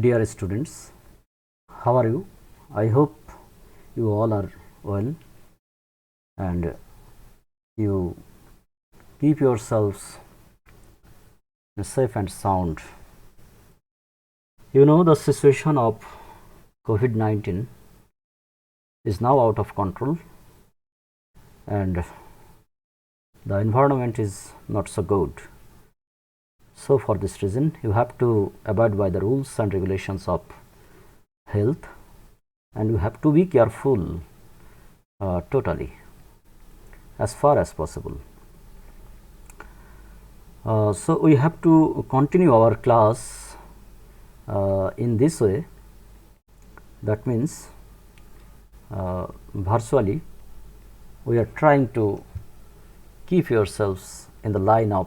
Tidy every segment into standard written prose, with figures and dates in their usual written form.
Dear students, how are you? I hope you all are well and you keep yourselves safe and sound. You know, the situation of COVID-19 is now out of control and the environment is not so good. So for this reason, you have to abide by the rules and regulations of health, and you have to be careful totally as far as possible. So we have to continue our class in this way. That means virtually we are trying to keep yourselves in the line of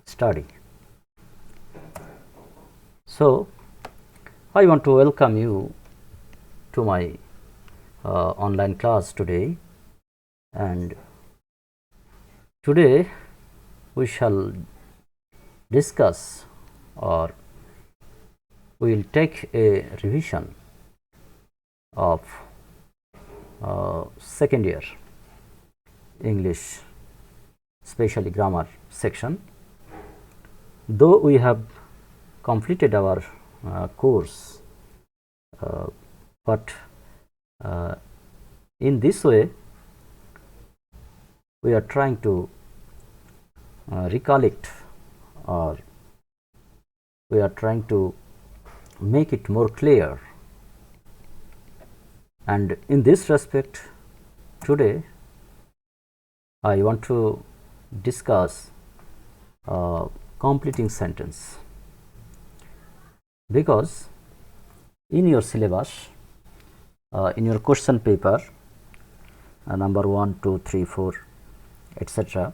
study. So I want to welcome you to my online class today, and today we shall discuss, or we will take a revision of second year English, especially grammar section. Though we have completed our course, but in this way we are trying to recollect, or we are trying to make it more clear. And in this respect, today I want to discuss completing sentence, because in your syllabus, in your question paper number 1, 2, 3, 4, etc.,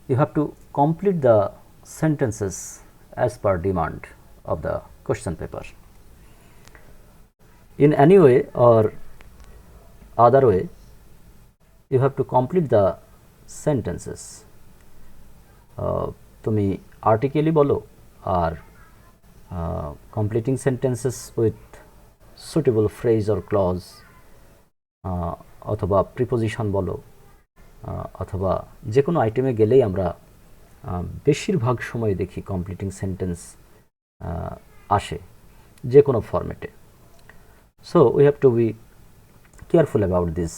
you have to complete the sentences as per demand of the question paper. In any way or other way, you have to complete the sentences. তুমি artically বলো আর completing sentences with suitable phrase or clause, অথবা preposition বলো, অথবা যে কোনো আইটেমে গেলেই আমরা বেশিরভাগ সময় দেখি completing sentence আসে যে কোনো ফরম্যাটে. So we have to be careful about this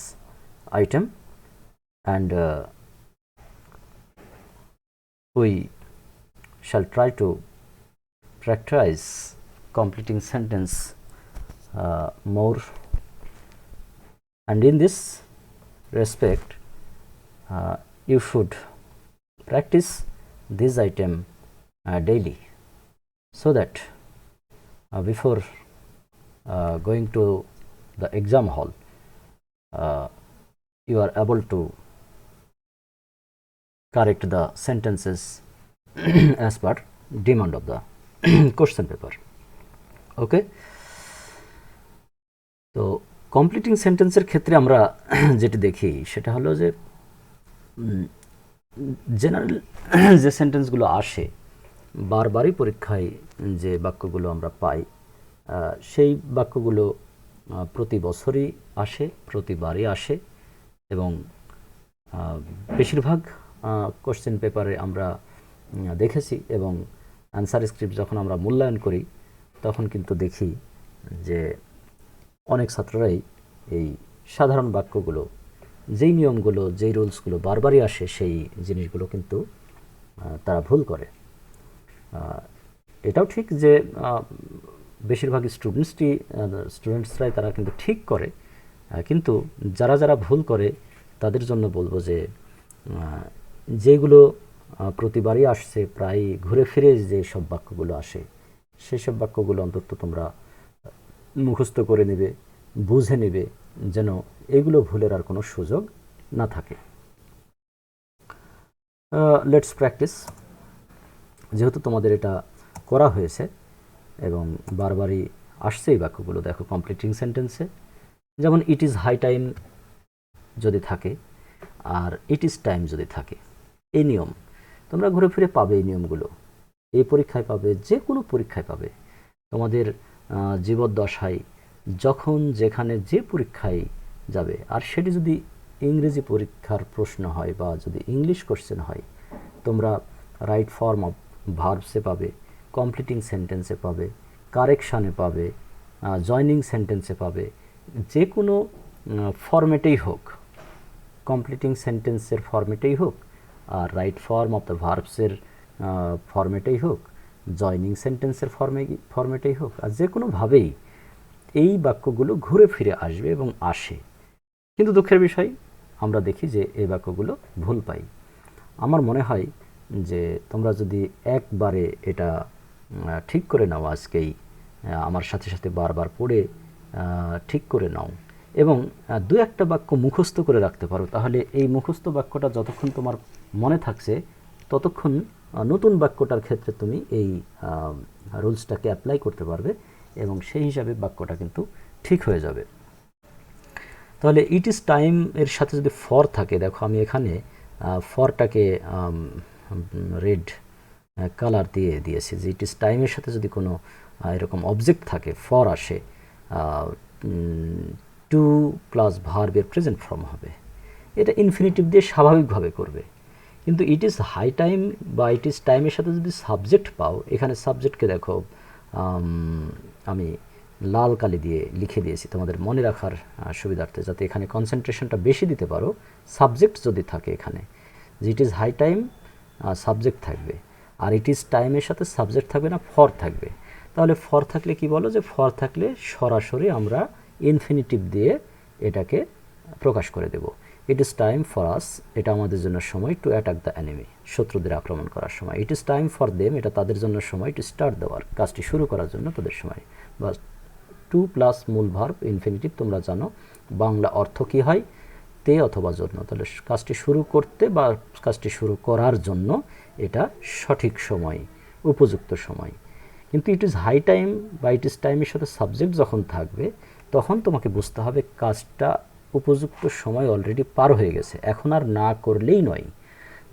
item, and we shall try to practice completing sentence more, and in this respect you should practice this item daily, so that before going to the exam hall you are able to correct the sentences as per demand of the question paper. Okay, তো completing সেন্টেন্সের ক্ষেত্রে আমরা যেটা দেখি সেটা হলো যে general যে সেন্টেন্সগুলো আসে বারবারই পরীক্ষায়, যে বাক্যগুলো আমরা পাই, সেই বাক্যগুলো প্রতি বছরই আসে, প্রতিবারই আসে, এবং বেশিরভাগ কোশ্চেন পেপারে আমরা দেখেছি, এবং অ্যান্সার স্ক্রিপ্ট যখন আমরা মূল্যায়ন করি তখন কিন্তু দেখি যে অনেক ছাত্ররাই এই সাধারণ বাক্যগুলো, যেই নিয়মগুলো, যেই রুলসগুলো বারবারই আসে, সেই জিনিসগুলো কিন্তু তারা ভুল করে। এটাও ঠিক যে বেশিরভাগ স্টুডেন্টসরাই তারা কিন্তু ঠিক করে, কিন্তু যারা যারা ভুল করে তাদের জন্য বলবো যে যেগুলো প্রতিবারই আসছে, প্রায় ঘুরে ফিরে যে সব বাক্যগুলো আসে, সেই সব বাক্যগুলো অন্তত তোমরা মুখস্থ করে নেবে, বুঝে নেবে, যেন এগুলো ভুলের আর কোনো সুযোগ না থাকে। Let's practice. যেহেতু তোমাদের এটা করা হয়েছে এবং বারবারই আসছে এই বাক্যগুলো, দেখো কমপ্লিটিং সেন্টেন্সে যেমন ইট ইজ হাই টাইম যদি থাকে আর ইট ইজ টাইম যদি থাকে, এই নিয়ম তোমরা ঘুরে ফিরে পাবে। এই নিয়মগুলো এই পরীক্ষায় পাবে, যে কোনো পরীক্ষায় পাবে, তোমাদের জীবদ্দশায় যখন যেখানে যে পরীক্ষায় যাবে, আর সেটি যদি ইংরেজি পরীক্ষার প্রশ্ন হয় বা যদি ইংলিশ কোশ্চেন হয়, তোমরা রাইট ফর্ম অফ ভার্বসে পাবে, কমপ্লিটিং সেন্টেন্সে পাবে, কারেকশানে পাবে, জয়নিং সেন্টেন্সে পাবে, যে কোনো ফরম্যাটেই হোক, কমপ্লিটিং সেন্টেন্সের ফরম্যাটেই হোক, আর রাইট ফর্ম অফ দ্য ভার্বসের ফরম্যাটেই হোক, জয়নিং সেন্টেন্সের ফরম্যাটেই হোক, আর যে কোনোভাবেই এই বাক্যগুলো ঘুরে ফিরে আসবে এবং আসে। কিন্তু দুঃখের বিষয়, আমরা দেখি যে এই বাক্যগুলো ভুল পাই। আমার মনে হয় যে তোমরা যদি একবারে এটা ঠিক করে নাও, আজকেই আমার সাথে সাথে বারবার পড়ে ঠিক করে নাও এবং দু একটা বাক্য মুখস্থ করে রাখতে পারো, তাহলে এই মুখস্থ বাক্যটা যতক্ষণ তোমার মনে থাকছে ততক্ষণ নতুন বাক্যটার ক্ষেত্রে তুমি এই রুলসটাকে অ্যাপ্লাই করতে পারবে এবং সেই হিসাবে বাক্যটা কিন্তু ঠিক হয়ে যাবে। তাহলে ইট ইজ টাইম এর সাথে যদি ফর থাকে, দেখো আমি এখানে ফরটাকে রেড কালার দিয়ে দিয়েছি, যে ইট ইজ টাইমের সাথে যদি কোনো এরকম অবজেক্ট থাকে, ফর আসে, টু প্লাস ভার্বের প্রেজেন্ট ফর্ম হবে, এটা ইনফিনিটিভ দিয়ে স্বাভাবিকভাবে করবে। কিন্তু ইট ইজ হাই টাইম বা ইট ইজ টাইমের সাথে যদি সাবজেক্ট পাও, এখানে সাবজেক্টকে দেখো আমি লাল কালি দিয়ে লিখে দিয়েছি তোমাদের মনে রাখার সুবিধার্থে, যাতে এখানে কনসেন্ট্রেশনটা বেশি দিতে পারো। সাবজেক্ট যদি থাকে এখানে, যে it is high time, subject থাকবে, আর ইট ইজ টাইমের সাথে সাবজেক্ট থাকবে না, ফর থাকবে। তাহলে ফর থাকলে কি বলো, যে ফর থাকলে সরাসরি আমরা ইনফিনিটিভ দিয়ে এটাকে প্রকাশ করে দেব। It is time for us, এটা আমাদের জন্য সময়, টু অ্যাটাক দ্য এনিমি, শত্রুদের আক্রমণ করার সময়। ইট ইজ টাইম ফর দেম, এটা তাদের জন্য সময়, টু স্টার্ট দ্য ওয়ার্ক, কাজটি শুরু করার জন্য তাদের সময়। বা টু প্লাস মূল ভার্ব ইনফিনিটিভ, তোমরা জানো বাংলা অর্থ কী হয়, তে অথবা জন্য। তাহলে কাজটি শুরু করতে বা কাজটি শুরু করার জন্য এটা সঠিক সময়, উপযুক্ত সময়। কিন্তু ইট ইজ হাই টাইম বা ইট ইজ টাইমের সাথে সাবজেক্ট যখন থাকবে, তখন তোমাকে বুঝতে হবে কাজটা উপযুক্ত সময় অলরেডি পার হয়ে গেছে, এখন আর না করলেই নয়।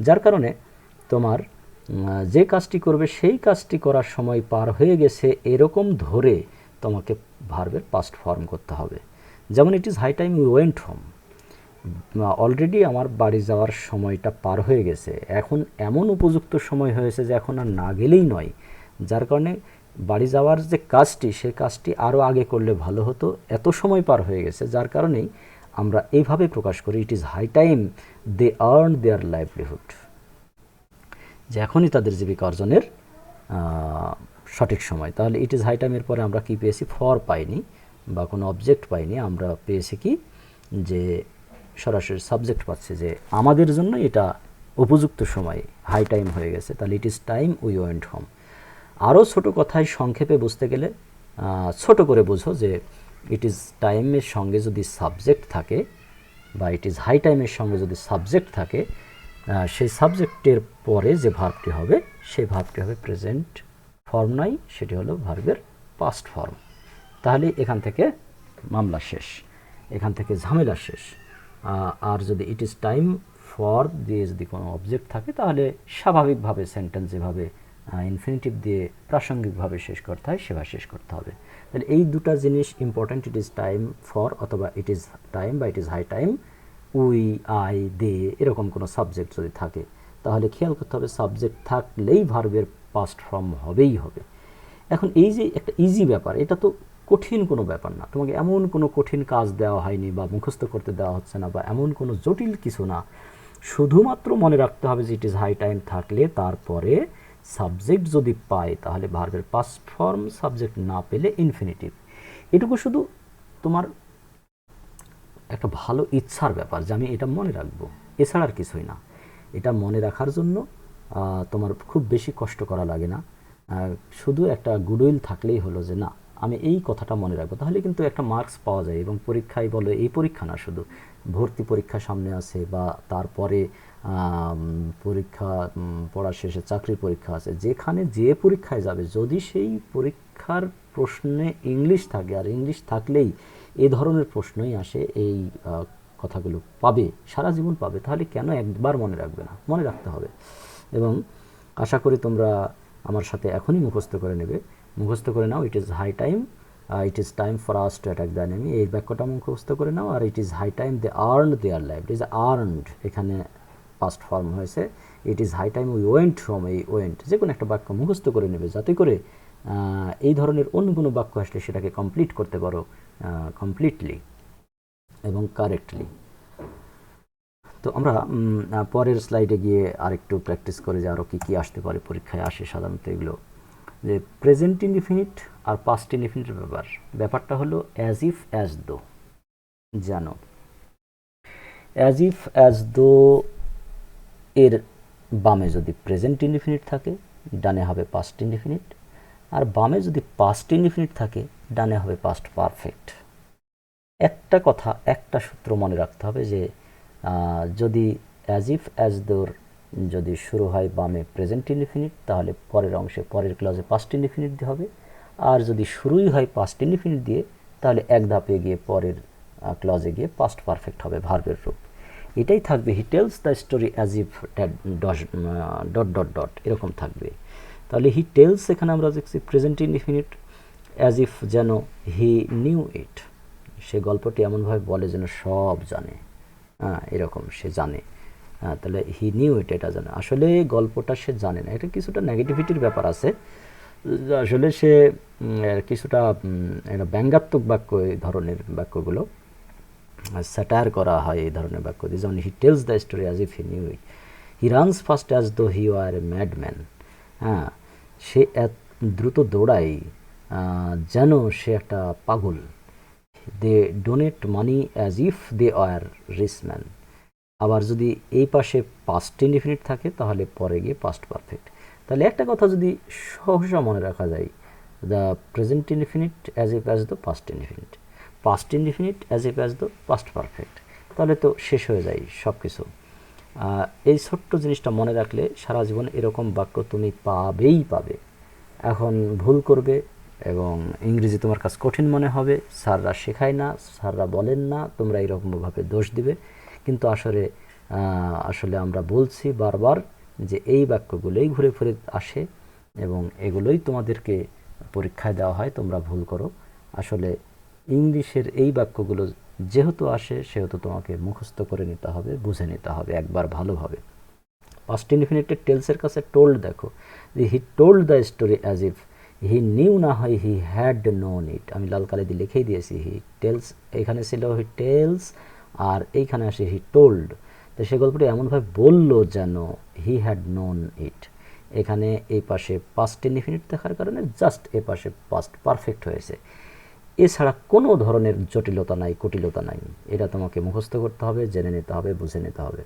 যার কারণে তোমার যে কাজটি করবে সেই কাজটি করার সময় পার হয়ে গেছে এরকম ধরে তোমাকে ভার্বের পাস্ট ফর্ম করতে হবে। যেমন it is high time we went home, already আমার বাড়ি যাওয়ার সময়টা পার হয়ে গেছে, এখন এমন উপযুক্ত সময় হয়েছে যে এখন আর না গেলেই নয়। যার কারণে বাড়ি যাওয়ার যে কাজটি, সেই কাজটি আরও আগে করলে ভালো হতো, এত সময় পার হয়ে গেছে। যার কারণেই আমরা এইভাবে প্রকাশ করি, it is high time they earn their livelihood, যে এখনই তাদের জীবিকা অর্জনের সঠিক সময়। তাহলে ইট ইজ হাই টাইমের পরে আমরা কি পেয়েছি, ফর পাইনি বা কোনো অবজেক্ট পাইনি, আমরা পেয়েছি কি, যে সরাসরি সাবজেক্ট পাচ্ছে, যে আমাদের জন্য এটা উপযুক্ত সময়, হাই টাইম হয়ে গেছে। তাহলে ইট is time we went home. আরও ছোটো কথায় সংক্ষেপে বুঝতে গেলে ছোট করে বুঝো, যে ইট ইজ টাইমের সঙ্গে যদি সাবজেক্ট থাকে বা ইট ইজ হাই টাইমের সঙ্গে যদি সাবজেক্ট থাকে, সেই সাবজেক্টের পরে যে ভার্বটি হবে সেই ভার্বটি হবে প্রেজেন্ট ফর্ম নাই, সেটি হলো ভার্বের পাস্ট ফর্ম। তাহলে এখান থেকে মামলা শেষ, এখান থেকে ঝামেলা শেষ। আর যদি ইট ইজ টাইম ফর দিয়ে যদি কোনো অবজেক্ট থাকে, তাহলে স্বাভাবিকভাবে সেন্টেন্স যেভাবে ইনফিনিটিভ দিয়ে প্রাসঙ্গিকভাবে শেষ করতে হয় সেভাবে শেষ করতে হবে। তাহলে এই দুটা জিনিস important, it is time for অথবা ইট ইজ টাইম বা it is high time, we, I, they এরকম কোনো সাবজেক্ট যদি থাকে, তাহলে খেয়াল করতে হবে সাবজেক্ট থাকলেই ভার্বের পাস্ট ফর্ম হবেই হবে। এখন এই যে একটা ইজি ব্যাপার, এটা তো কঠিন কোনো ব্যাপার না, তোমাকে এমন কোনো কঠিন কাজ দেওয়া হয়নি বা মুখস্থ করতে দেওয়া হচ্ছে না বা এমন কোনো জটিল কিছু না, শুধুমাত্র মনে রাখতে হবে যে ইট ইজ হাই টাইম থাকলে তারপরে সাবজেক্ট যদি পায় তাহলে ভার্বের পাস্ট ফর্ম, সাবজেক্ট না পেলে ইনফিনিটিভ। এটুকু শুধু তোমার একটা ভালো ইচ্ছার ব্যাপার যে আমি এটা মনে রাখবো, এছাড়া আর কিছুই না। এটা মনে রাখার জন্য তোমার খুব বেশি কষ্ট করা লাগে না, শুধু একটা গুডউইল থাকলেই হলো যে না আমি এই কথাটা মনে রাখবো, তাহলে কিন্তু একটা মার্কস পাওয়া যায়। এবং পরীক্ষায় বলো, এই পরীক্ষা না, শুধু ভর্তি পরীক্ষা সামনে আছে বা তারপরে পরীক্ষা পড়া শেষে চাকরির পরীক্ষা আছে, যেখানে যে পরীক্ষায় যাবে যদি সেই পরীক্ষার প্রশ্নে ইংলিশ থাকে, আর ইংলিশ থাকলেই এই ধরনের প্রশ্নই আসে, এই কথাগুলো পাবে, সারা জীবন পাবে, তাহলে কেন একবার মনে রাখবে না, মনে রাখতে হবে। এবং আশা করি তোমরা আমার সাথে এখনই মুখস্থ করে নেবে, মুখস্থ করে নাও। It is high time, it is time for us to attack the enemy, এই বাক্যটা মুখস্থ করে নাও। আর it is high time they earned their life, it is earned, এখানে পাস্ট ফর্ম হয়েছে। It is high time we went from, এই went, যে কোনো একটা বাক্য মুখস্থ করে নেবে, যাতে করে এই ধরনের অন্য কোনো বাক্য আসলে সেটাকে কমপ্লিট করতে পারো কমপ্লিটলি এবং কারেক্টলি। তো আমরা পরের স্লাইডে গিয়ে আরেকটু প্র্যাকটিস করে যে আরও কী কী আসতে পারে, পরীক্ষায় আসে সাধারণত এগুলো। যে প্রেজেন্ট ইনডিফিনিট আর পাস্ট ইনডিফিনিটের ব্যাপারটা হলো অ্যাজ ইফ অ্যাজ দো, জানো। অ্যাজ ইফ অ্যাজ দো এর বামে যদি প্রেজেন্ট ইনডিফিনিট থাকে, ডানে হবে পাস্ট ইনডিফিনিট, আর বামে যদি পাস্ট ইনডিফিনিট থাকে, ডানে হবে পাস্ট পারফেক্ট। একটা কথা, একটা সূত্র মনে রাখতে হবে যে যদি অ্যাজ ইফ অ্যাজ দোর যদি শুরু হয় বামে প্রেজেন্ট ইনডিফিনিট, তাহলে পরের অংশে পরের ক্লজে পাস্ট ইনডিফিনিট দিয়ে হবে। আর যদি শুরুই হয় পাস্ট ইনডিফিনিট দিয়ে, তাহলে এক ধাপে গিয়ে পরের ক্লজে গিয়ে পাস্ট পারফেক্ট হবে ভার্বের রূপ। এটাই থাকবে, he tells the story as if dot dot dot, এরকম থাকবে। তাহলে হি টেলস এখানে আমরা দেখছি প্রেজেন্ট ইনডিফিনিট, অ্যাজ ইফ যেন হি নিউ ইট, সে গল্পটি এমনভাবে বলে যেন সব জানে, এরকম সে জানে। তাহলে হি নিউ ইট, এটা জানে। আসলে গল্পটা সে জানে না, এটা কিছুটা নেগেটিভিটির ব্যাপার আছে। আসলে সে কিছুটা একটা ব্যঙ্গাত্মক বাক্য, এই ধরনের বাক্যগুলো স্যাটায়ার করা হয় এই ধরনের বাক্য দিয়ে। যেমন he tells the story as if he knew it, he runs fast as though he war A madman. সে দ্রুত দৌড়ায় যেন সে একটা পাগল। They donate money as if they are rich man. আবার যদি এই পাশে পাস্ট ইনডিফিনিট থাকে, তাহলে পরে গিয়ে পাস্ট পারফেক্ট। তাহলে একটা কথা যদি সহসা মনে রাখা যায়, the present indefinite as if as the past indefinite, past indefinite as if as the past perfect, তাহলে তো শেষ হয়ে যায় সব কিছু। এই ছোট্ট জিনিসটা মনে রাখলে সারা জীবন এরকম বাক্য তুমি পাবেই পাবে। এখন ভুল করবে এবং ইংরেজি তোমার কাছে কঠিন মনে হবে, স্যাররা শেখায় না, স্যাররা বলেন না, তোমরা এইরকমভাবে দোষ দিবে। কিন্তু আসলে আমরা বলছি বারবার যে এই বাক্যগুলোই ঘুরে ফিরে আসে এবং এগুলোই তোমাদেরকে পরীক্ষায় দেওয়া হয়, তোমরা ভুল করো। আসলে ইংলিশের এই বাক্যগুলো যেহেতু আসে, সেহেতু তোমাকে মুখস্থ করে নিতে হবে, বুঝে নিতে হবে একবার ভালোভাবে। পাস্ট ইনডিফিনিটের টেলসের কাছে টোল্ড দেখো, যে he told the story as if he knew, না হয় হি হ্যাড নোন ইট। আমি লাল কালি দিয়ে লিখেই দিয়েছি, হি টেলস এখানে ছিল হি টেলস, আর এইখানে আসে হি টোল্ড। তো সে গল্পটি এমনভাবে বললো যেন হি হ্যাড নোন ইট। এখানে এই পাশে পাস্ট ইনডিফিনিট দেখার কারণে জাস্ট এ পাশে পাস্ট পারফেক্ট হয়েছে। এছাড়া কোনো ধরনের জটিলতা নাই, কুটিলতা নাই। এটা তোমাকে মুখস্থ করতে হবে, জেনে নিতে হবে, বুঝে নিতে হবে।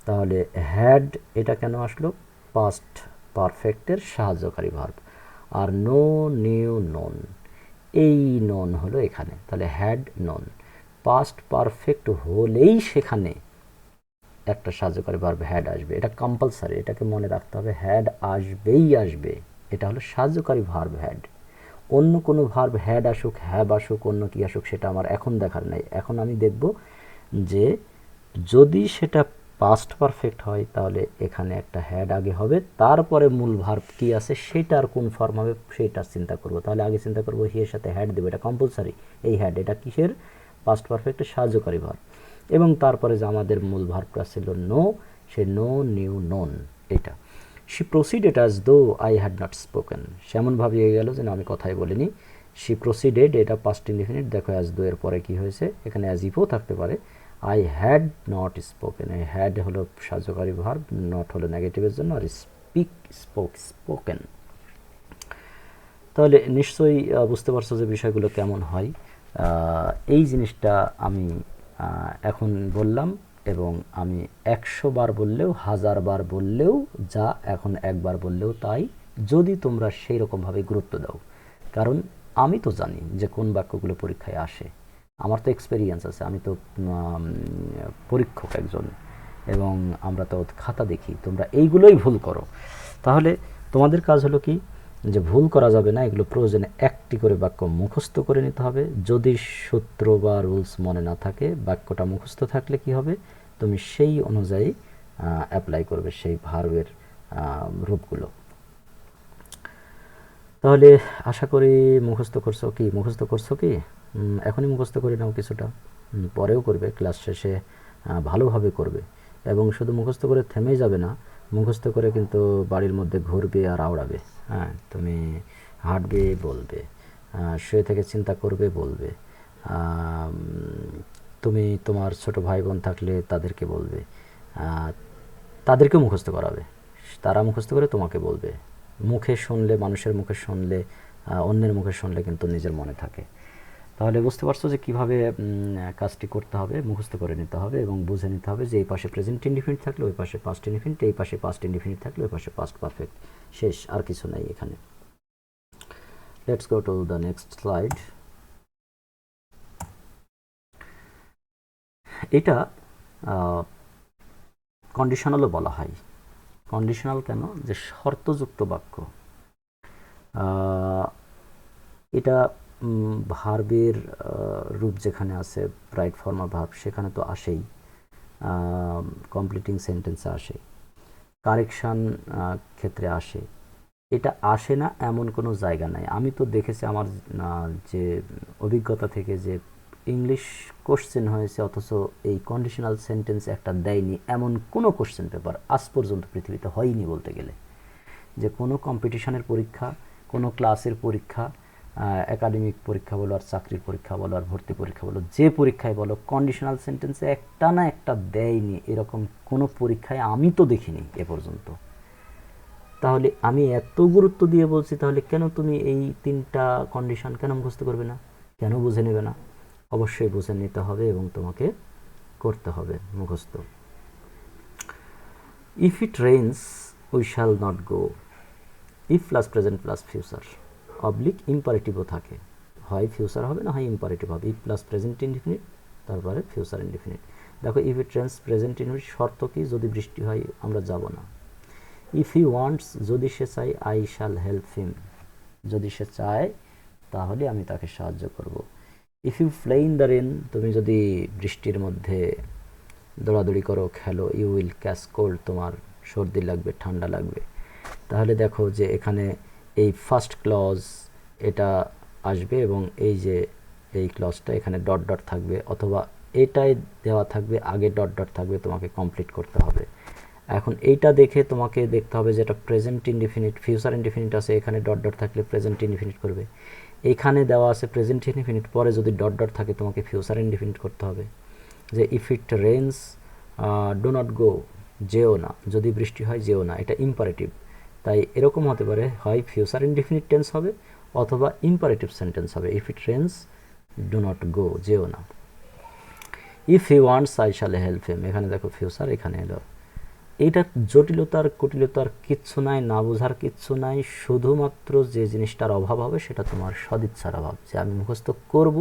তাহলে হ্যাড এটা কেন আসলো? পাস্ট পারফেক্টের সাহায্যকারী ভার্ব। আর নো, নিউ, নোন, এই নোন হলো এখানে। তাহলে হ্যাড নোন, পাস্ট পারফেক্ট হলেই সেখানে একটা সাহায্যকারী ভার্ব হ্যাড আসবে, এটা কম্পালসারি, এটাকে মনে রাখতে হবে। হ্যাড আসবেই আসবে, এটা হলো সাহায্যকারী ভার্ব হ্যাড। অন্য কোনো ভার্ব হ্যাড আসুক, হ্যাভ আসুক, অন্য কি আসুক, সেটা আমার এখন দেখার নাই। এখন আমি দেখব যে যদি সেটা পাস্ট পারফেক্ট হয়, তাহলে এখানে একটা হ্যাড আগে হবে, তারপরে মূল ভার্ব কি আছে সেটার কোন ফর্ম হবে সেটা চিন্তা করব। তাহলে আগে চিন্তা করব হি এর সাথে হ্যাড দেবো, এটা কম্পালসারি। এই হ্যাড এটা কিসের? পাস্ট পারফেক্টের সাহায্যকারী ভার্ব। এবং তারপরে যে আমাদের মূল ভার্বটা ছিল নো, সে নো, নিউ, নোন, এটা। She proceeded as though I had not spoken, সেমনভাবে এগিয়ে গেল যেন আমি কথাই বলিনি। শি প্রসিডেড, এটা পাস্ট ইনডিফিনিট। দেখো অ্যাজ দো এর পরে কি হয়েছে, এখানে অ্যাজ ইফও থাকতে পারে। আই হ্যাড নট স্পোকেন, এই হ্যাড হলো সাহায্যকারী ভার্ব, নট হলো নেগেটিভের জন্য, আর স্পোকেন। তাহলে নিশ্চয়ই বুঝতে পারছো যে বিষয়গুলো কেমন হয়। এই জিনিসটা আমি এখন বললাম, এবং আমি 100 বার বললেও, 1000 বার বললেও যা, এখন একবার বললেও তাই, যদি তোমরা সেই রকমভাবে গুরুত্ব দাও। কারণ আমি তো জানি যে কোন বাক্যগুলো পরীক্ষায় আসে, আমার তো এক্সপেরিয়েন্স আছে, আমি তো পরীক্ষক একজন, এবং আমরা তো খাতা দেখি। তোমরা এইগুলোই ভুল করো, তাহলে তোমাদের কাজ হলো কি, যে ভুল করা যাবে না, এগুলো প্রয়োজনে একটি করে বাক্য মুখস্থ করে নিতে হবে। যদি সূত্র বা রুলস মনে না থাকে, বাক্যটা মুখস্থ থাকলে কি হবে, তুমি সেই অনুযায়ী অ্যাপ্লাই করবে সেই ভার্বের রূপগুলো। তাহলে আশা করি মুখস্থ করছো কি? এখনই মুখস্থ করে নাও কিছুটা, পরেও করবে, ক্লাস শেষে ভালোভাবে করবে। এবং শুধু মুখস্থ করে থেমেই যাবে না, মুখস্থ করে কিন্তু বাড়ির মধ্যে ঘুরবে আর আওড়াবে। হ্যাঁ, তুমি হাঁটবে, বলবে, শুয়ে থেকে চিন্তা করবে, বলবে। আম, তুমি তোমার ছোট ভাই বোন থাকলে তাদেরকে বলবে, আহ, তাদেরকেও মুখস্থ করাবে, তারা মুখস্থ করে তোমাকে বলবে। মুখে শুনলে, মানুষের মুখে শুনলে, অন্যের মুখে শুনলে কিন্তু নিজের মনে থাকে। তাহলে বুঝতে পারছো যে কীভাবে কাজটি করতে হবে, মুখস্থ করে নিতে হবে এবং বুঝে নিতে হবে যে এই পাশে প্রেজেন্ট ইনডিফিনিট থাকলে ওই পাশে পাস্ট ইনডিফিনিট, এই পাশে পাস্ট ইনডিফিনিট থাকলে ওই পাশে পাস্ট পারফেক্ট। শেষ, আর কিছু নাই এখানে। Let's go to the next slide. এটা কন্ডিশনালও বলা হয়। কন্ডিশনাল কেন? যে শর্তযুক্ত বাক্য। এটা ভার্বের রূপ যেখানে আছে, রাইট ফর্ম অফ ভার্ব, সেখানে তো আসেই, কমপ্লিটিং সেন্টেন্সে আসে, কারেকশান ক্ষেত্রে আসে। এটা আসে না এমন কোনো জায়গা নাই। আমি তো দেখেছি আমার যে অভিজ্ঞতা থেকে, যে ইংলিশ কোশ্চেন হয়েছে অথচ এই কন্ডিশনাল সেন্টেন্স একটা দেয়নি, এমন কোনো কোশ্চেন পেপার আজ পর্যন্ত পৃথিবীতে হয়নি বলতে গেলে। যে কোনো কম্পিটিশনের পরীক্ষা, কোনো ক্লাসের পরীক্ষা, একাডেমিক পরীক্ষা বলো আর চাকরির পরীক্ষা বলো আর ভর্তি পরীক্ষা বলো, যে পরীক্ষায় বলো, কন্ডিশনাল সেন্টেন্সে একটা না একটা দেয়নি, এরকম কোনো পরীক্ষায় আমি তো দেখিনি এ পর্যন্ত। তাহলে আমি এত গুরুত্ব দিয়ে বলছি, তাহলে কেন তুমি এই তিনটা কন্ডিশন কেন মুখস্থ করবে না, কেন বুঝে নেবে না? অবশ্যই বুঝে নিতে হবে এবং তোমাকে করতে হবে মুখস্থ। If it rains we shall not go, if plus present plus future, oblique ইম্পারেটিভও থাকে, হয় ফিউচার হবে না হয় ইম্পারেটিভ হবে। ইফ প্লাস প্রেজেন্ট ইনডিফিনিট, তারপরে ফিউচার ইনডিফিনিট। দেখো, if it rains present indefinite, শর্ত কি? যদি বৃষ্টি হয় আমরা যাব না। ইফ হি ওয়ান্টস, যদি সে চায়, আই শ্যাল হেল্প হিম, যদি সে চায় তাহলে আমি তাকে সাহায্য করব। If you play in the rain, তুমি যদি বৃষ্টির মধ্যে দৌড়াদৌড়ি করো, খেলো, ইউ উইল ক্যাচ কোল্ড, তোমার সর্দি লাগবে, ঠান্ডা লাগবে। তাহলে দেখো যে এখানে এই ফার্স্ট ক্লজ এটা আসবে এবং এই যে এই ক্লজটা এখানে ডট ডট থাকবে, অথবা এটাই দেওয়া থাকবে, আগে ডট ডট থাকবে, তোমাকে কমপ্লিট করতে হবে। এখন এইটা দেখে তোমাকে দেখতে হবে যে এটা প্রেজেন্ট ইনডিফিনিট, ফিউচার ইনডিফিনিট আছে, এখানে ডট ডট থাকলে প্রেজেন্ট ইনডিফিনিট করবে। এখানে দেওয়া আছে প্রেজেন্ট ইনডিফিনিট, পরে যদি ডট ডট থাকে তোমাকে ফিউচার ইনডিফিনিট করতে হবে। যে if it rains do not go, যেও না, যদি বৃষ্টি হয় যেও না, এটা ইম্পারেটিভ। তাই এরকম হতে পারে, হয় ফিউচার ইনডিফিনিট টেন্স হবে অথবা ইম্পারেটিভ সেন্টেন্স হবে। If it rains do not go, যেও না। If he wants I shall help him, এখানে দেখো ফিউচার, এখানে এলো। এইটা জটিলতার কুটিলতার কিচ্ছু নাই, না বোঝার কিচ্ছু নাই। শুধুমাত্র যে জিনিসটার অভাব হবে সেটা তোমার সদিচ্ছার অভাব, যে আমি মুখস্থ করব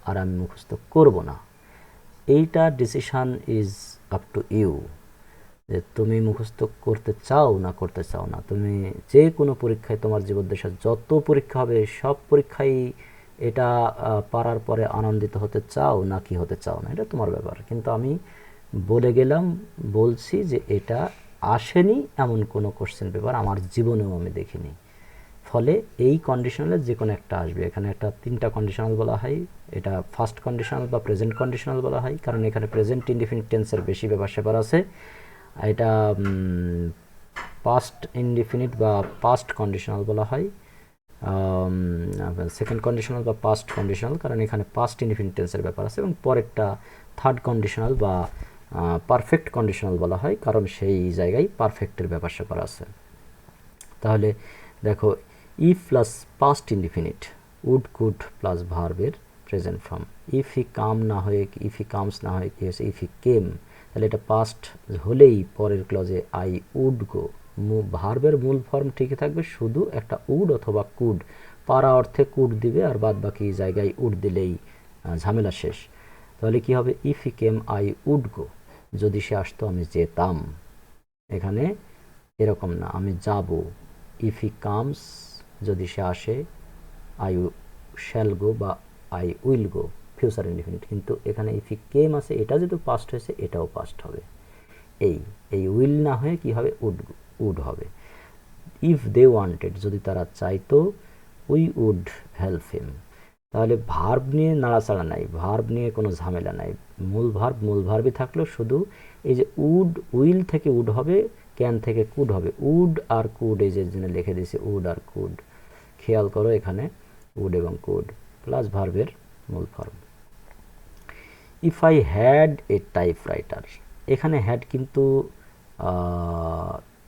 আর আমি মুখস্থ করব না। এইটা decision is up to you, যে তুমি মুখস্থ করতে চাও না করতে চাও না। তুমি যে কোনো পরীক্ষায়, তোমার জীবদ্দশার যত পরীক্ষা হবে সব পরীক্ষায় এটা পারার পরে আনন্দিত হতে চাও না কি হতে চাও না, এটা তোমার ব্যাপার। কিন্তু আমি বলে গেলাম, বলছি যে এটা আসেনি এমন কোনো কোশ্চেন পেপার আমার জীবনেও আমি দেখিনি। ফলে এই কন্ডিশনালের যে কোনো একটা আসবে। এখানে একটা তিনটা কন্ডিশনাল বলা হয়, এটা ফার্স্ট কন্ডিশনাল বা প্রেজেন্ট কন্ডিশনাল বলা হয়, কারণ এখানে প্রেজেন্ট ইনডিফিনিট টেন্সের বেশি ব্যাপার স্যাপার আছে। এটা পাস্ট ইনডিফিনিট বা পাস্ট কন্ডিশনাল বলা হয়, সেকেন্ড কন্ডিশনাল বা পাস্ট কন্ডিশনাল, কারণ এখানে পাস্ট ইনডিফিনিট টেন্সের ব্যাপার আছে। এবং পরেরটা থার্ড কন্ডিশনাল বা পারফেক্ট কন্ডিশনাল বলা হয়, কারণ সেই জায়গায় পারফেক্টের ব্যাপার স্যাপার আছে। তাহলে দেখো, if plus past indefinite, would could plus ভার্বের present form. If he come না হয়ে, ইফ হি কামস না হয়ে কি হয়েছে, ইফ হি কেম, তাহলে এটা পাস্ট হলেই পরের ক্লজে আই উড গো, ভার্বের মূল ফর্ম ঠিকই থাকবে, শুধু একটা উড অথবা কুড, পারা অর্থে কুড দিবে আর বাদ বাকি জায়গায় উড দিলেই ঝামেলা শেষ। তাহলে কি হবে? If he came I would go, যদি সে আসতো আমি যেতাম। এখানে এরকম না, আমি যাব। ইফ হি কামস, যদি সে আসে, আই শ্যাল গো বা I will go, future indefinite. কিন্তু এখানে ইফ হি কেম আছে, এটা যেহেতু পাস্ট হয়েছে এটাও পাস্ট হবে। এই উইল না হয়ে কি হবে? উড হবে। ইফ দে ওয়ান্টেড, যদি তারা চাইতো, উই উড হেল্প হিম। তাহলে ভার্ব নিয়ে নাড়াচাড়া নাই, ভার্ব নিয়ে কোনো ঝামেলা নাই, মূল ভার্বই থাকলো, শুধু এই যে উড, উইল থেকে উড হবে, ক্যান থেকে কুড হবে, উড আর কুড এই যে জন্য লিখে দিয়েছে উড আর কুড, খেয়াল করো এখানে উড এবং কুড প্লাস ভার্বের মূল form. If I had a typewriter, এখানে হ্যাড কিন্তু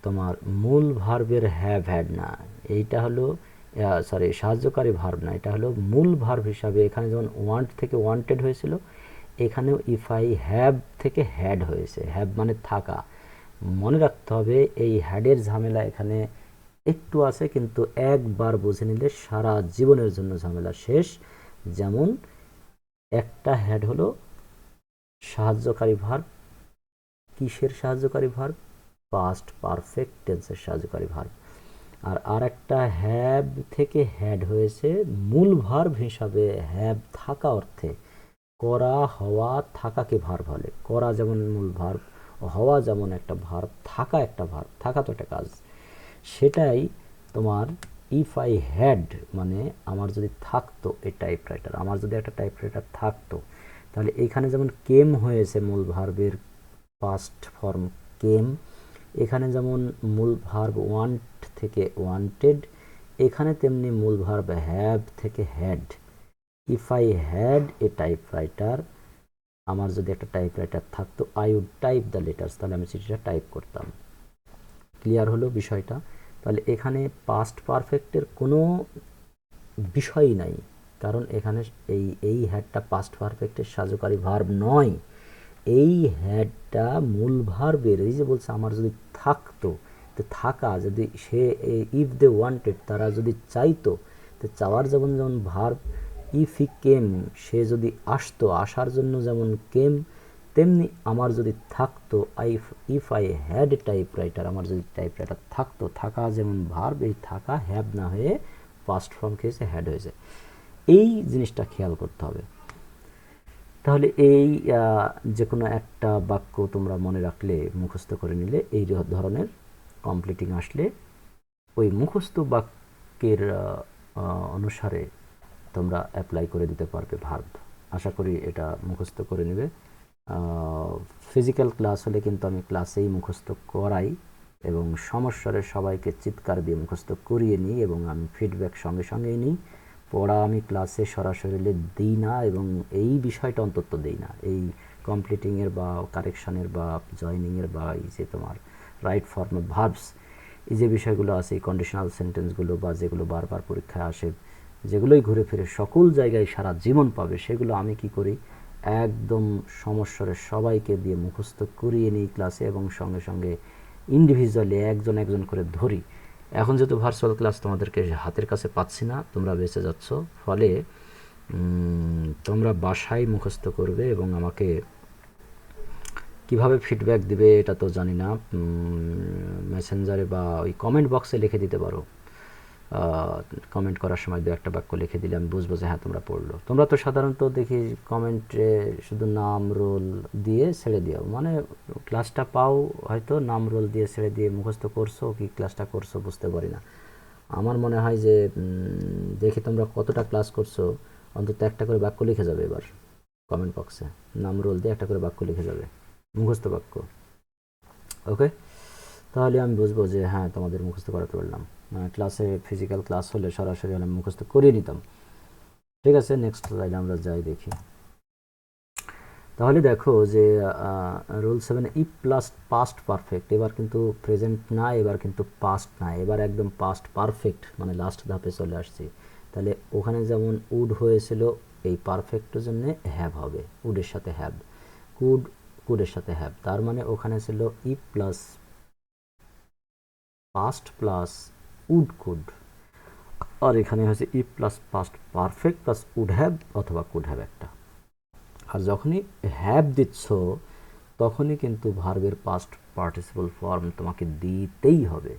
তোমার মূল ভার্বের হ্যাভ হ্যাড না, এইটা হলো সরি সাহায্যকারী ভার্ব না, এটা হলো মূল ভার্ব হিসাবে। এখানে যেমন ওয়ান্ট থেকে ওয়ান্টেড হয়েছিল, এখানেও ইফ আই হ্যাভ থেকে হ্যাড হয়েছে, হ্যাভ মানে থাকা। মনে রাখতে হবে এই হ্যাডের ঝামেলা এখানে একটু আছে, কিন্তু একবার বুঝে নিলে সারা জীবনের জন্য ঝামেলা শেষ। যেমন একটা হ্যাড হলো সাহায্যকারী ভার্ব, কিসের সাহায্যকারী ভার্ব? পাস্ট পারফেক্ট টেন্সের সাহায্যকারী ভার্ব। আর একটা হ্যাভ থেকে হ্যাড হয়েছে মূল ভার্ব হিসাবে, হ্যাভ থাকা অর্থে, করা হওয়া থাকাকে ভার্ব বলে। করা যেমন মূল ভার্ব, হওয়া যেমন একটা ভার্ব, থাকা একটা ভার্ব, থাকা তো একটা কাজ। সেটাই তোমার ইফ আই হ্যাড মানে আমার যদি থাকতো এই টাইপরাইটার, আমার যদি একটা টাইপরাইটার থাকতো, তাহলে এইখানে যেমন কেম হয়েছে মূল ভার্বের পাস্ট ফর্ম কেম, এখানে যেমন মূল ভার্ব ওয়ান্ট থেকে ওয়ান্টেড, এখানে তেমনি মূল ভার্ব হ্যাভ থেকে had. If I had a typewriter, আমার যদি একটা টাইপরাইটার থাকতো, I would type the letters, তাহলে আমি চিঠিটা টাইপ করতাম। ক্লিয়ার হলো বিষয়টা? তাহলে এখানে পাস্ট পারফেক্টের কোনো বিষয়ই নাই, কারণ এখানে এই হ্যাডটা পাস্ট পারফেক্টের সাহায্যকারী ভার্ব নয়, এই হ্যাডটা মূল ভার্বের। এই যে বলছে আমার যদি থাকতো, তো থাকা যদি সে ইফ দে ওয়ান্টেড তারা যদি চাইতো, তো চাওয়ার যেমন যেমন ভার্ব, ইফ হি কেম সে যদি আসতো, আসার জন্য যেমন কেম, তেমনি আমার যদি থাকতো if I had a typewriter, আমার যদি টাইপরাইটার থাকতো, থাকা যেমন ভার্ব, এই থাকা হ্যাভ না হয়ে পাস্ট ফর্ম খেয়েছে, হ্যাড হয়েছে। এই জিনিসটা খেয়াল করতে হবে। তাহলে এই যে কোনো একটা বাক্য তোমরা মনে রাখলে, মুখস্থ করে নিলে, এই ধরনের কমপ্লিটিং আসলে ওই মুখস্থ বাক্যের অনুসারে তোমরা অ্যাপ্লাই করে দিতে পারবে ভার্ব। আশা করি এটা মুখস্থ করে নেবে। ফিজিক্যাল ক্লাস হলে কিন্তু আমি ক্লাসেই মুখস্থ করাই এবং সমস্যারে সবাইকে চিৎকার দিয়ে মুখস্থ করিয়ে নিই এবং আমি ফিডব্যাক সঙ্গে সঙ্গেই নিই। পড়া আমি ক্লাসে সরাসরি দিই না এবং এই বিষয়টা অন্তত দিই না, এই কমপ্লিটিংয়ের বা কারেকশানের বা জয়নিংয়ের বা এই যে তোমার রাইট ফর্ম অফ ভার্বস, এই যে বিষয়গুলো আছে, এই কন্ডিশনাল সেন্টেন্সগুলো বা যেগুলো বারবার পরীক্ষায় আসে, যেগুলোই ঘুরে ফিরে সকল জায়গায় সারা জীবন পাবে, সেগুলো আমি কি করি, একদম সমস্যারে সবাইকে দিয়ে মুখস্থ করিয়ে নিই ক্লাসে এবং সঙ্গে সঙ্গে ইন্ডিভিজুয়ালি একজন একজন করে ধরি। এখন যেহেতু ভার্চুয়াল ক্লাস তোমাদেরকে হাতের কাছে পাচ্ছি না, তোমরা বেঁচে যাচ্ছ, ফলে তোমরা বাসায় মুখস্থ করবে এবং আমাকে কিভাবে ফিডব্যাক দিবে এটা তো জানি না, মেসেঞ্জারে বা ওই কমেন্ট বক্সে লিখে দিতে পারো। কমেন্ট করার সময় দু একটা বাক্য লিখে দিলে আমি বুঝবো যে হ্যাঁ তোমরা পড়লো। তোমরা তো সাধারণত দেখি কমেন্টে শুধু নাম রোল দিয়ে ছেড়ে দিও, মানে ক্লাসটা পাও হয়তো নাম রোল দিয়ে ছেড়ে দিয়ে মুখস্থ করছো কি ক্লাসটা করছো বুঝতে পারি না। আমার মনে হয় যে দেখি তোমরা কতটা ক্লাস করছো, অন্তত একটা করে বাক্য লিখে যাবে এবার কমেন্ট বক্সে, নাম রোল দিয়ে একটা করে বাক্য লিখে যাবে, মুখস্থ বাক্য। ওকে, তাহলে আমি বুঝবো যে হ্যাঁ তোমাদের মুখস্থ করাতে পারলাম। ক্লাসে ফিজিক্যাল ক্লাস হলে সরাসরি আমি মুখস্থ করিয়ে নিতাম। ঠিক আছে, নেক্সট লাইনে আমরা যাই দেখি। তাহলে দেখো যে rule 7 if plus past perfect, এবার কিন্তু প্রেজেন্ট না, এবার কিন্তু পাস্ট না, এবার একদম পাস্ট পারফেক্ট, মানে লাস্ট ধাপে চলে আসছি। তাহলে ওখানে যেমন উড হয়েছিল, এই পারফেক্টের জন্য হ্যাভ হবে, উডের সাথে হ্যাভ, কুডের সাথে হ্যাভ, তার মানে ওখানে ছিল if plus past plus would could, আর এখানে হচ্ছে if plus past perfect plus would have অথবা কুড হ্যাভ একটা। আর যখনই হ্যাভ দিচ্ছ তখনই কিন্তু ভার্বের পাস্ট পার্টিসিপল ফর্ম তোমাকে দিতেই হবে,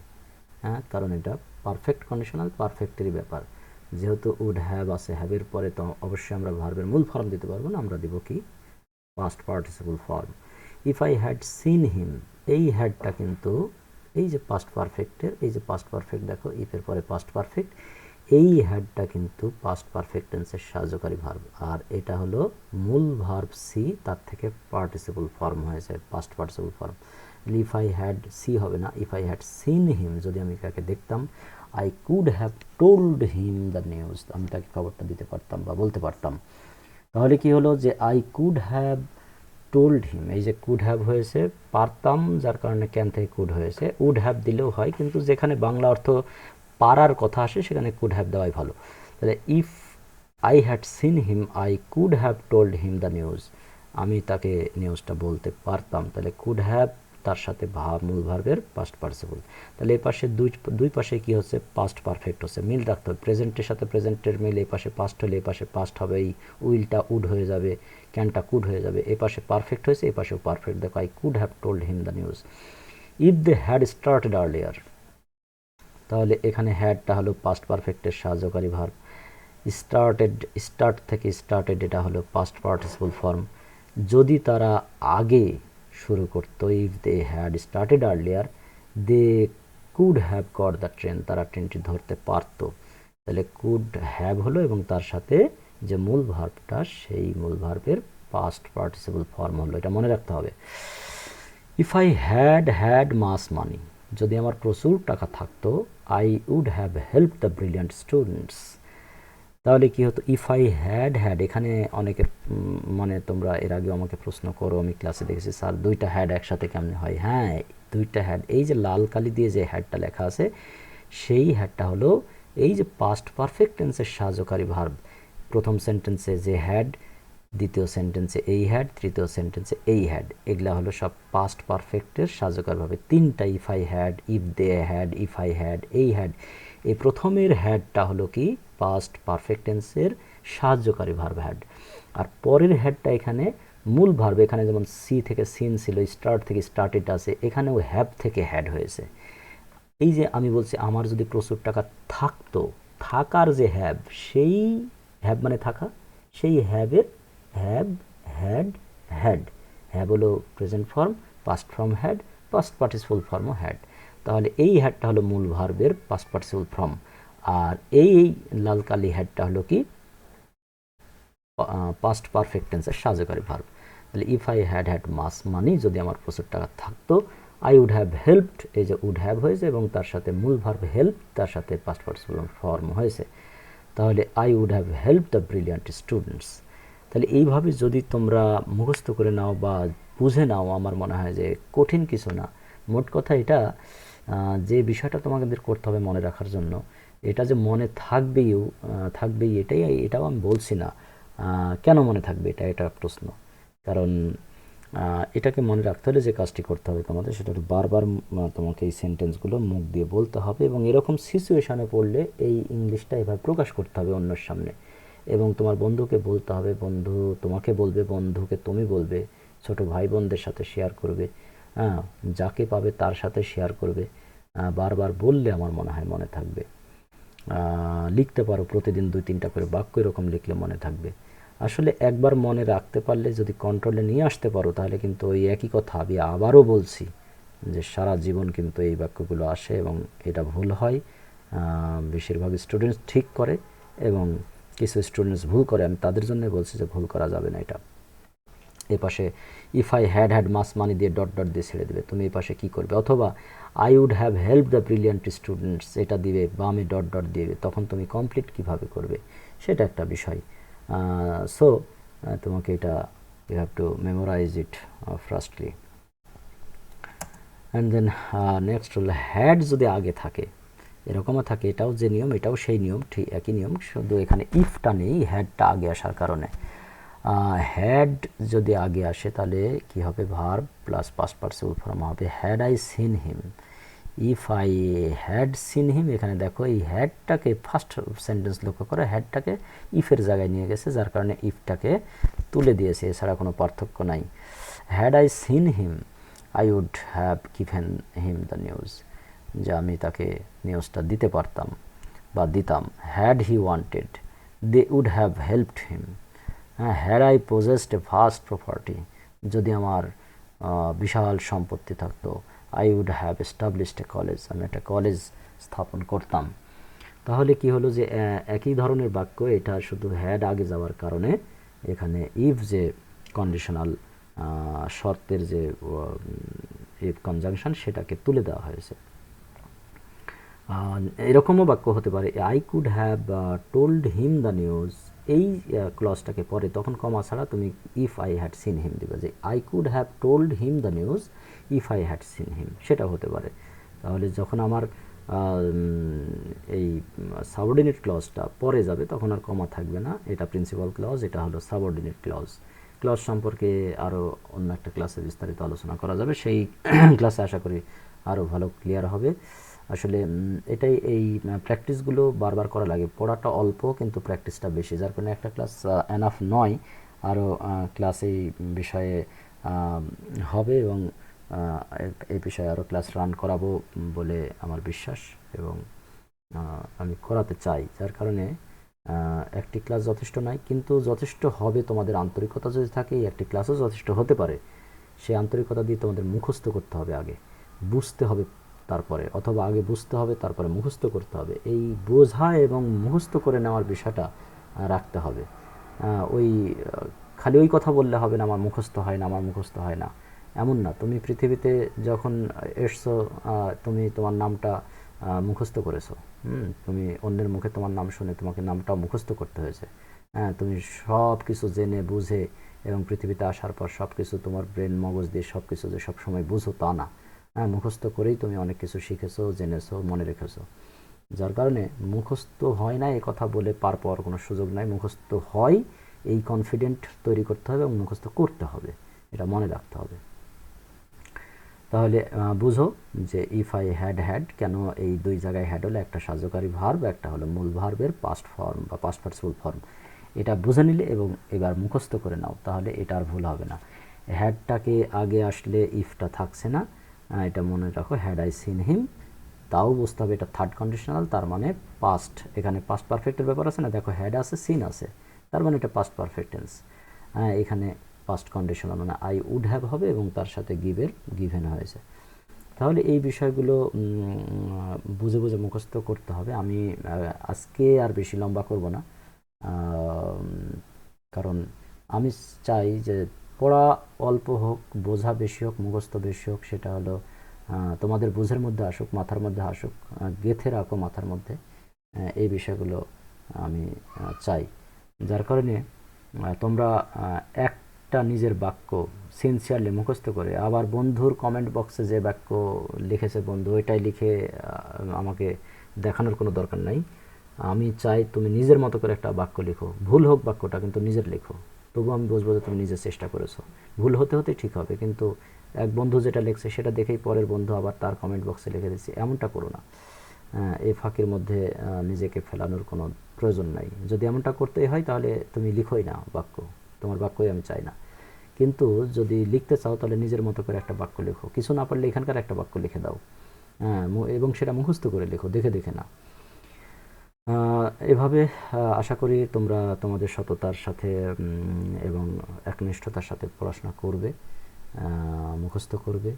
হ্যাঁ, কারণ এটা পারফেক্ট কন্ডিশনাল পারফেক্টেরই ব্যাপার। যেহেতু উড হ্যাভ আছে, হ্যাভের পরে তো অবশ্যই আমরা ভার্বের মূল ফর্ম দিতে পারবো না, আমরা দিব কি past participle form. If I had seen হিম, এই হ্যাডটা কিন্তু এই যে পাস্ট পারফেক্টের এই যে পাস্ট পারফেক্ট দেখো, ইফের পরে পাস্ট পারফেক্ট, এই হ্যাডটা কিন্তু পাস্ট পারফেক্ট টেন্সের সাহায্যকারী ভার্ব, আর এটা হলো মূল ভার্ব সি, তার থেকে পার্টিসিপল ফর্ম হয়েছে past participle form. If I had, see হবে না, if I had seen him, যদি আমি তাকে দেখতাম, I could have told him the news, আমি তাকে খবরটা দিতে পারতাম বা বলতে পারতাম। তাহলে কি হলো যে আই কুড হ্যাভ টোল্ড হিম, এই যে কুড হ্যাভ হয়েছে পারতাম, যার কারণে ক্যান থেকে কুড হয়েছে, উড হ্যাভ দিলেও হয়, কিন্তু যেখানে বাংলা অর্থ পারার কথা আসে সেখানে কুড হ্যাভ দেওয়াই ভালো। তাহলে if I had seen him I could have told him the news, আমি তাকে নিউজটা বলতে পারতাম। তাহলে কুড হ্যাভ তার সাথে মূল ভার্বের পাস্ট পার্টিসিপল। তাহলে এই পাশে দুই পাশে কি হচ্ছে, পাস্ট পারফেক্ট হচ্ছে, মিল রাখতে হবে, প্রেজেন্টের সাথে প্রেজেন্টের মিল, এই পাশে পাস্ট হলে এই পাশে পাস্ট হবে, এই উইলটা উড হয়ে যাবে, ক্যানটা কুড হয়ে যাবে, এই পাশে পারফেক্ট হয়েছে, এই পাশেও পারফেক্ট, দেখো I could have told him the news if they had started earlier. তাহলে এখানে হ্যাডটা হলো পাস্ট পারফেক্টের সাহায্যকারী ভার্ব, স্টার্টেড, স্টার্ট থেকে স্টার্টেড, এটা হলো পাস্ট পার্টিসিপল ফর্ম, যদি তারা আগে শুরু করতো, if they had started earlier they could have got the train, তারা ট্রেনটি ধরতে পারতো। তাহলে কুড হ্যাভ হলো এবং তার সাথে যে মূল ভার্বটা, সেই মূল ভার্বের পাস্ট পার্টিসিপল ফর্ম হলো, এটা মনে রাখতে হবে। If I had mass money, যদি আমার প্রচুর টাকা থাকতো, I would have help the brilliant students. তাহলে কি হতো, ইফ আই হ্যাড, এখানে অনেকের মানে তোমরা এর আগেও আমাকে প্রশ্ন করো, আমি ক্লাসে দেখেছি স্যার দুইটা হ্যাড একসাথে কেমনে হয়। হ্যাঁ, দুইটা হ্যাড, এই যে লাল কালি দিয়ে যে হ্যাডটা লেখা আছে, সেই হ্যাডটা হলো এই যে পাস্ট পারফেক্ট টেন্সের সাহায্যকারী ভার্ব। প্রথম সেন্টেন্সে যে হ্যাড, দ্বিতীয় সেন্টেন্সে এই হ্যাড, তৃতীয় সেন্টেন্সে এই হ্যাড, এগুলা হলো সব পাস্ট পারফেক্টের সাহায্যকারী ভাবে। তিনটা, if I had, if they had, if I had, এই হ্যাড, এই প্রথমের হ্যাডটা হলো কি পাস্ট পারফেক্ট টেন্সের সাহায্যকারী ভার্ব হ্যাড, আর পরের হ্যাডটা এখানে মূল ভার্ব। এখানে যেমন সি থেকে সিন ছিল, স্টার্ট থেকে স্টার্টেড আছে, এখানেও হ্যাভ থেকে হ্যাড হয়েছে। এই যে আমি বলছি আমার যদি প্রচুর টাকা থাকতো, থাকার যে হ্যাভ, সেই হ্যাভ মানে থাকা, সেই হ্যাভের হ্যাভ, হ্যাড, হ্যাড, হ্যাভ হলো present form, past form had, past participle ফর্মও হ্যাড। তাহলে এই হ্যাডটা হলো মূল ভার্বের পাস্ট পার্টিসিপল ফর্ম, আর এই লাল কালি হ্যাডটা হলো কি পাস্ট পারফেক্ট টেন্সের সাহায্যকারী ভার্ব। তাহলে if I had mass money, যদি আমার প্রচুর টাকা থাকতো, আই উড হ্যাভ হেল্পড, এই যে উড হ্যাভ হয়েছে এবং তার সাথে মূল ভার্ব হেল্প, তার সাথে পাস্ট পার্টিসিপল ফর্ম হয়েছে। তাহলে I would have help the brilliant students. তাহলে এইভাবে যদি তোমরা মুখস্থ করে নাও বা বুঝে নাও, আমার মনে হয় যে কঠিন কিছু না। মোট কথা এটা যে বিষয়টা তোমাদের করতে হবে মনে রাখার জন্য, এটা যে মনে থাকবেই এটাও আমি বলছি না। কেন মনে থাকবে এটা প্রশ্ন, কারণ এটাকে মনে রাখতে হলে যে কাজটি করতে হবে তোমাদের, সেটা হলো বারবার তোমাকে এই সেন্টেন্সগুলো মুখ দিয়ে বলতে হবে, এবং এরকম সিচুয়েশানে পড়লে এই ইংলিশটা এভাবে প্রকাশ করতে হবে অন্যের সামনে, এবং তোমার বন্ধুকে বলতে হবে, বন্ধু তোমাকে বলবে, বন্ধুকে তুমি বলবে, ছোট ভাই বোনদের সাথে শেয়ার করবে, হ্যাঁ, যাকে পাবে তার সাথে শেয়ার করবে। বারবার বললে আমার মনে হয় মনে থাকবে। লিখতে পারো প্রতিদিন 2-3টা করে বাক্য, এরকম লিখলে মনে থাকবে। আসলে একবার মনে রাখতে পারলে যদি কন্ট্রোলে নিয়ে আসতে পারো, তাহলে কিন্তু ওই একই কথা আমি আবারও বলছি যে সারা জীবন কিন্তু এই বাক্যগুলো আসে, এবং এটা ভুল হয়। বেশিরভাগ স্টুডেন্টস ঠিক করে এবং কিছু স্টুডেন্টস ভুল করে, আমি তাদের জন্য বলছি যে ভুল করা যাবে না এটা। এ পাশে ইফ আই হ্যাড মাস মানি দিয়ে ডট ডট দিয়ে ছেড়ে দেবে, তুমি এই পাশে কী করবে, অথবা I would have help the brilliant students এটা দিবে, বা আমি ডট ডট দিবে, তখন তুমি কমপ্লিট কিভাবে করবে সেটা একটা বিষয়। সো তোমাকে এটা you have to memorize it firstly. And then next হলো হ্যাড যদি আগে থাকে, এরকমও থাকে, এটাও যে নিয়ম এটাও সেই নিয়ম, ঠিক একই নিয়ম, শুধু এখানে ইফটা নেই, হ্যাডটা আগে আসার কারণে। হ্যাড যদি আগে আসে তাহলে কি হবে, verb plus past participle form হবে had I seen him. If I had seen him, এখানে দেখো এই হ্যাডটাকে ফার্স্ট সেন্টেন্স লক্ষ্য করে হ্যাডটাকে ইফের জায়গায় নিয়ে গেছে, যার কারণে ইফটাকে তুলে দিয়েছে, এছাড়া কোনো পার্থক্য নাই। Had I seen him I would have given him the news, যে আমি তাকে নিউজটা দিতে পারতাম বা দিতাম। Had he wanted they would have helped him. হ্যাঁ, had I possessed a vast property, যদি আমার বিশাল সম্পত্তি থাকতো, I would have established a college, আমি একটা কলেজ স্থাপন করতাম। তাহলে কি হলো যে একই ধরনের বাক্য, এটা শুধু হ্যাড আগে যাওয়ার কারণে এখানে ইফ যে কন্ডিশনাল শর্তের যে ইফ কনজাংশন সেটাকে তুলে দেওয়া হয়েছে। এরকমও বাক্য হতে পারে I could have told him the news, এই ক্লজটাকে পরে তখন কমা ছাড়া তুমি ইফ আই হ্যাড সিন হিম দিবে, যে I could have told him the news if I had seen হিম, সেটা হতে পারে। তাহলে যখন আমার এই সাবঅর্ডিনেট ক্লজটা পরে যাবে তখন আর কমা থাকবে না, এটা প্রিন্সিপাল ক্লজ, এটা হলো সাবঅর্ডিনেট ক্লজ। ক্লজ সম্পর্কে আরও অন্য একটা ক্লাসে বিস্তারিত আলোচনা করা যাবে, সেই ক্লাসে আশা করি আরও ভালো ক্লিয়ার হবে। আসলে এটাই, এই প্র্যাকটিসগুলো বারবার করা লাগে, পড়াটা অল্প কিন্তু প্র্যাকটিসটা বেশি, যার কারণে একটা ক্লাস এনাফ নয়, আরও ক্লাস এই বিষয়ে হবে এবং এই বিষয়ে আরও ক্লাস রান করাবো বলে আমার বিশ্বাস এবং আমি করাতে চাই। যার কারণে একটি ক্লাস যথেষ্ট নয়, কিন্তু যথেষ্ট হবে তোমাদের আন্তরিকতা যদি থাকে, একটি ক্লাসও যথেষ্ট হতে পারে। সেই আন্তরিকতা দিয়ে তোমাদের মুখস্থ করতে হবে, আগে বুঝতে হবে তারপরে, অথবা আগে বুঝতে হবে তারপরে মুখস্থ করতে হবে। এই বোঝা এবং মুখস্থ করে নেওয়ার বিষয়টা রাখতে হবে। ওই খালি ওই কথা বললে হবে না, আমার মুখস্থ হয় না, আমার মুখস্থ হয় না, এমন না। তুমি পৃথিবীতে যখন এসছো তুমি তোমার নামটা মুখস্থ করেছো, তুমি অন্যের মুখে তোমার নাম শুনে তোমাকে নামটাও মুখস্থ করতে হয়েছে। হ্যাঁ, তুমি সব কিছু জেনে বুঝে এবং পৃথিবীতে আসার পর সব কিছু তোমার ব্রেন মগজ দিয়ে সব কিছু যে সবসময় বুঝো তা না। হ্যাঁ, মুখস্থ করেই তুমি অনেক কিছু শিখেছো, জেনেছো, মনে রেখেছো। যার কারণে মুখস্থ হয় না এ কথা বলে পার পাওয়ার কোনো সুযোগ নাই। মুখস্থ হয়, এই কনফিডেন্ট তৈরি করতে হবে এবং মুখস্থ করতে হবে, এটা মনে রাখতে হবে। তাহলে বুঝো যে ইফ আই হ্যাড হ্যাড কেন এই দুই জায়গায় হ্যাড হলো, একটা সাহায্যকারী ভার্ব, একটা হলো মূল ভার্বের পাস্ট ফর্ম বা পাস্ট পার্টিসিপল ফর্ম। এটা বুঝে নিলে এবং এবার মুখস্থ করে নাও, তাহলে এটা আর ভুল হবে না। হ্যাডটাকে আগে আসলে ইফটা থাকছে না, এটা মনে রাখো, হ্যাড আই সিন হিম, তাও বুঝতে হবে এটা থার্ড কন্ডিশনাল, তার মানে পাস্ট, এখানে পাস্ট পারফেক্টের ব্যাপার আছে না, দেখো হ্যাড আছে সিন আছে, তার মানে এটা পাস্ট পারফেক্ট টেন্স। এখানে পাস্ট কন্ডিশনাল মানে আই উড হ্যাভ হবে এবং তার সাথে গিভের গিভেন হয়েছে। তাহলে এই বিষয়গুলো বুঝে বুঝে মুখস্থ করতে হবে। আমি আজকে আর বেশি লম্বা করব না, কারণ আমি চাই যে পড়া অল্প হোক, বোঝা বেশি হোক, মুখস্থ বেশি হোক, সেটা হলো তোমাদের বুঝের মধ্যে আসুক, মাথার মধ্যে আসুক, গেঁথে রাখো মাথার মধ্যে, এই বিষয়গুলো আমি চাই। যার কারণে তোমরা একটা নিজের বাক্য সিনসিয়ারলি মুখস্থ করে আবার বন্ধুর কমেন্ট বক্সে যে বাক্য লিখেছে বন্ধু ওইটাই লিখে আমাকে দেখানোর কোনো দরকার নাই। আমি চাই তুমি নিজের মতো করে একটা বাক্য লিখো, ভুল হোক বাক্যটা কিন্তু নিজের লেখো, তবু আমি বুঝবো যে তুমি নিজের চেষ্টা করেছো। ভুল হতে হতে ঠিক হবে, কিন্তু এক বন্ধু যেটা লিখছে সেটা দেখেই পরের বন্ধু আবার তার কমেন্ট বক্সে লিখে দিচ্ছে, এমনটা করো না। এই ফাঁকির মধ্যে নিজেকে ফেলানোর কোনো প্রয়োজন নাই। যদি এমনটা করতেই হয় তাহলে তুমি লিখোই না বাক্য, তোমার বাক্যই আমি চাই না। কিন্তু যদি লিখতে চাও তাহলে নিজের মতো করে একটা বাক্য লেখো, কিছু না পারলে এখানকার একটা বাক্য লিখে দাও, এবং সেটা মুখস্থ করে লেখো, দেখে দেখে না। এভাবে আশা করি তোমরা তোমাদের সততার সাথে এবং একনিষ্ঠতার সাথে পড়াশোনা করবে, মুখস্থ করবে,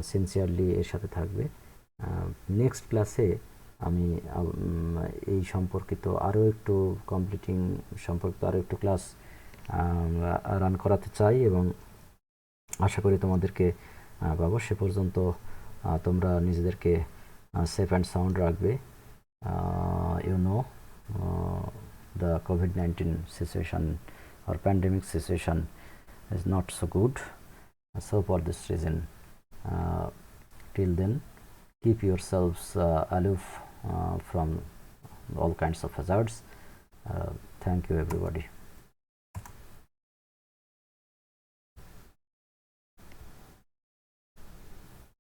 সিনসিয়ারলি এর সাথে থাকবে। নেক্সট ক্লাসে আমি এই সম্পর্কিত আরও একটু কমপ্লিটিং সম্পর্কিত আরও একটু ক্লাস রান করাতে চাই এবং আশা করি তোমাদেরকে পাবো। সে পর্যন্ত তোমরা নিজেদেরকে সেফ অ্যান্ড সাউন্ড রাখবে। You know, the COVID-19 situation or pandemic situation is not so good. So for this reason, till then, keep yourselves aloof from all kinds of hazards. Thank you, everybody.